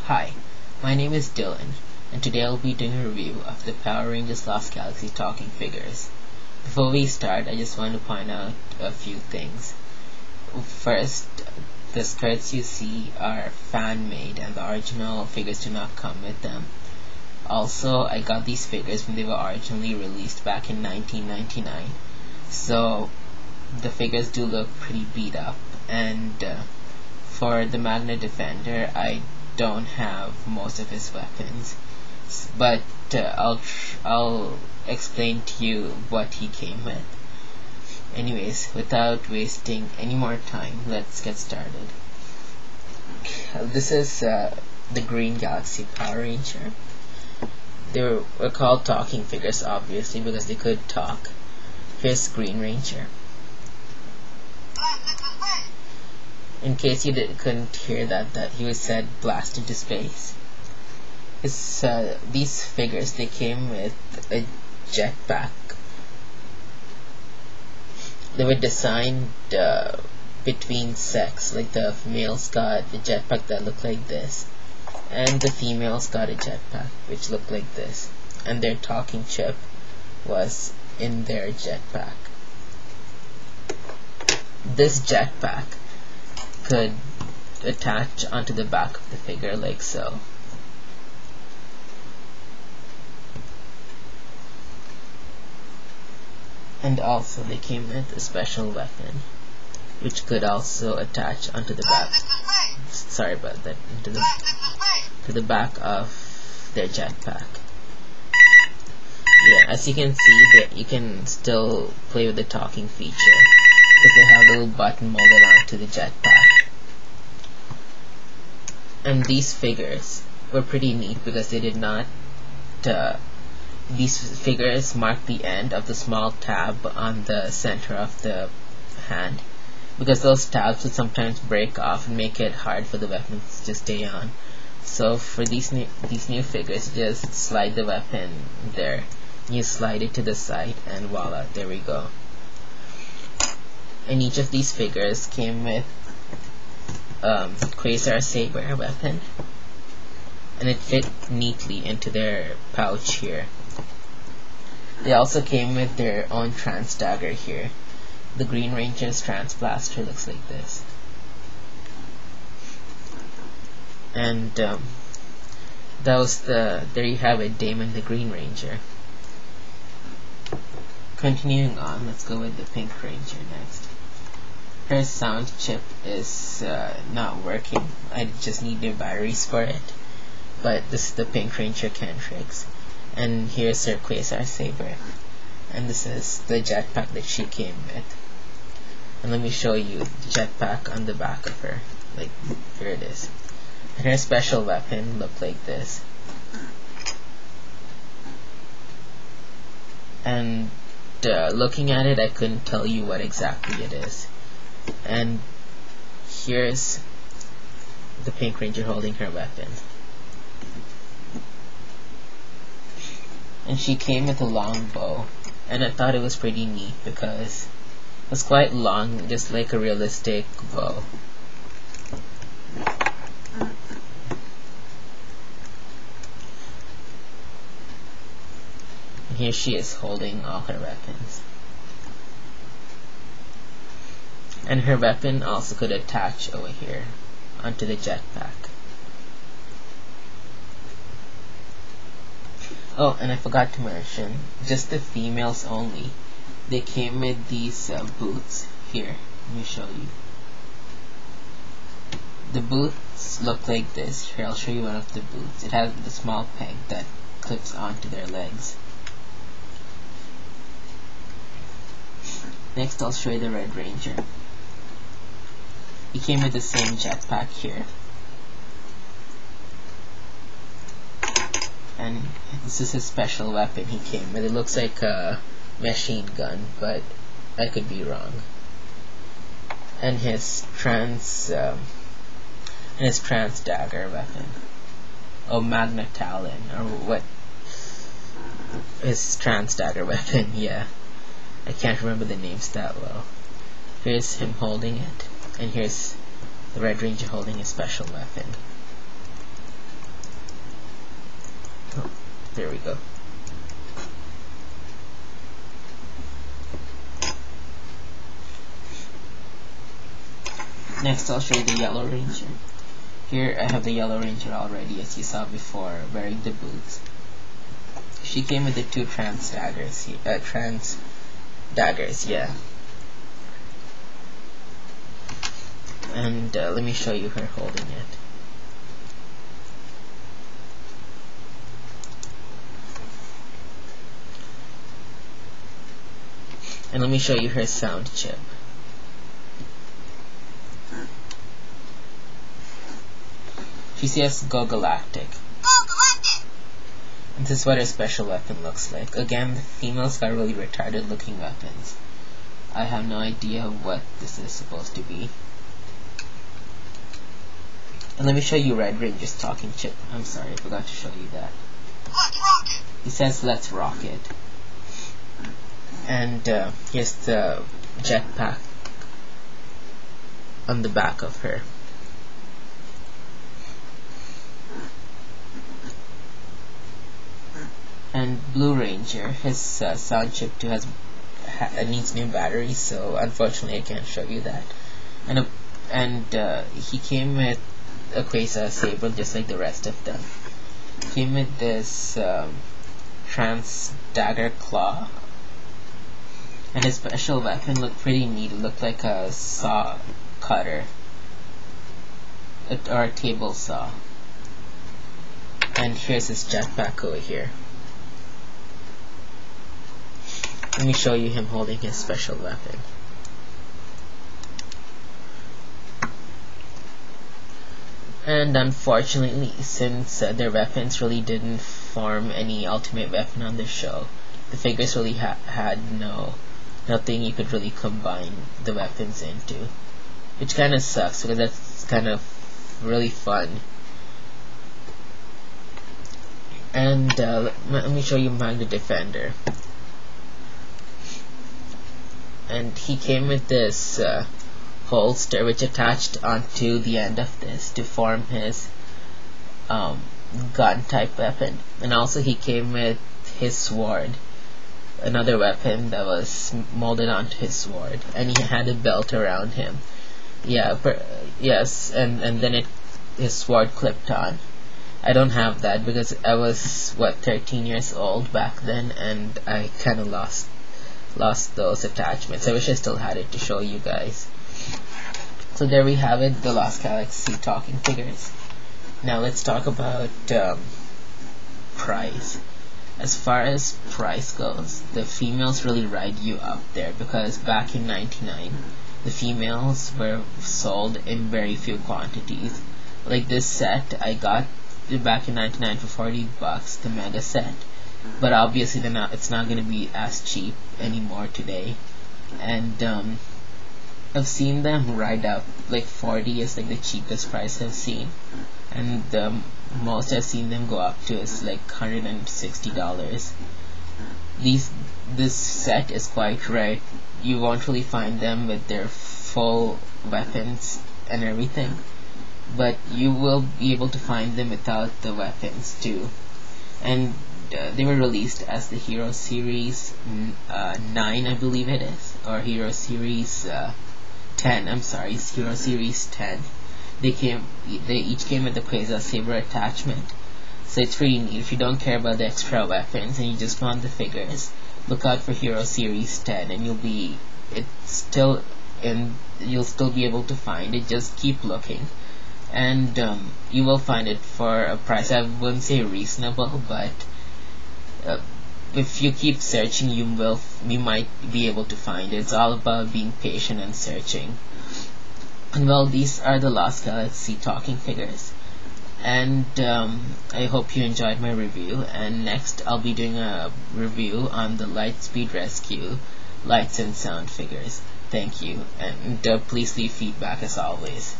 Hi, my name is Dylan, and today I'll be doing a review of the Power Rangers Lost Galaxy talking figures. Before we start, I just want to point out a few things. First, the skirts you see are fan-made and the original figures do not come with them. Also, I got these figures when they were originally released back in 1999, so the figures do look pretty beat up, and for the Magna Defender, I don't have most of his weapons, but I'll explain to you what he came with. Anyways, without wasting any more time, let's get started. This is the Green Galaxy Power Ranger. They were called talking figures, obviously, because they could talk. Here's Green Ranger. In case you couldn't hear that he was said blast into space. These figures, they came with a jetpack. They were designed between sex, like the males got a jetpack that looked like this, and the females got a jetpack which looked like this, and their talking chip was in their jetpack. This jetpack could attach onto the back of the figure like so. And also they came with a special weapon which could also attach onto the back. Sorry about that. To the back of their jetpack. Yeah, as you can see, that you can still play with the talking feature because they have a little button molded onto the jetpack. And these figures were pretty neat because they did not. These figures mark the end of the small tab on the center of the hand, because those tabs would sometimes break off and make it hard for the weapons to stay on. So for these new figures, you just slide the weapon there. You slide it to the side, and voila, there we go. And each of these figures came with Quasar Saber weapon, and it fit neatly into their pouch here. They also came with their own trans dagger here. The Green Ranger's trans blaster looks like this. And there you have it, Damon the Green Ranger. Continuing on, let's go with the Pink Ranger next. Her sound chip is not working. I just need new batteries for it. But this is the Pink Ranger Kentrix. And here's her Quasar Saber. And this is the jetpack that she came with. And let me show you the jetpack on the back of her. Like, here it is. And her special weapon looked like this. And looking at it, I couldn't tell you what exactly it is. And here's the Pink Ranger holding her weapon. And she came with a long bow, and I thought it was pretty neat because it was quite long, just like a realistic bow. And here she is holding all her weapons. And her weapon also could attach over here onto the jetpack. Oh, and I forgot to mention, just the females only. They came with these boots here. Let me show you. The boots look like this. Here, I'll show you one of the boots. It has the small peg that clips onto their legs. Next, I'll show you the Red Ranger. He came with the same jetpack here. And this is his special weapon he came with. It looks like a machine gun, but I could be wrong. And his trans dagger weapon. Oh, Magna Talon, or what? His trans dagger weapon, yeah. I can't remember the names that well. Here's him holding it, and here's the Red Ranger holding a special weapon. There we go. Next, I'll show you the Yellow Ranger. Here I have the Yellow Ranger already, as you saw before, wearing the boots. She came with the two trans daggers, yeah. And let me show you her holding it. And let me show you her sound chip. She says Go Galactic. And this is what her special weapon looks like. Again, the females got really retarded looking weapons. I have no idea what this is supposed to be. And let me show you Red Ranger's talking chip. I'm sorry, I forgot to show you that. Let's rock it! He says, let's rock it. And here's the jetpack on the back of her. And Blue Ranger, his sound chip too needs new batteries, so unfortunately I can't show you that. And he came with a Quasar Saber just like the rest of them. Came with this trans dagger claw, and his special weapon looked pretty neat. It looked like a saw cutter or a table saw. And here's his jetpack over here. Let me show you him holding his special weapon. And unfortunately, since their weapons really didn't form any ultimate weapon on the show, the figures really had nothing you could really combine the weapons into, which kind of sucks because that's kind of really fun. And let me show you Magna Defender. And he came with this holster which attached onto the end of this to form his gun type weapon. And also he came with his sword, another weapon that was molded onto his sword, and he had a belt around him. Yes, and then his sword clipped on. I don't have that because I was 13 years old back then, and I kind of lost those attachments. I wish I still had it to show you guys. So there we have it, the Lost Galaxy talking figures. Now let's talk about price. As far as price goes, the females really ride you up there, because back in '99 the females were sold in very few quantities. Like this set I got back in '99 for $40, the mega set. But obviously it's not going to be as cheap anymore today. And I've seen them ride up, like 40 is like the cheapest price I've seen. And the most I've seen them go up to is like $160. This set is quite rare. You won't really find them with their full weapons and everything, but you will be able to find them without the weapons too. And they were released as the Hero Series 9, I believe it is, or Hero Series 10. I'm sorry, it's Hero Series 10. They each came with the Quasar Saber attachment, so it's pretty neat. If you don't care about the extra weapons and you just want the figures, look out for Hero Series 10, and you'll still be able to find it. Just keep looking, and you will find it for a price I wouldn't say reasonable, but if you keep searching, you might be able to find it. It's all about being patient and searching. And well, these are the Lost Galaxy talking figures, and I hope you enjoyed my review. And next I'll be doing a review on the Lightspeed Rescue lights and sound figures. Thank you, and please leave feedback as always.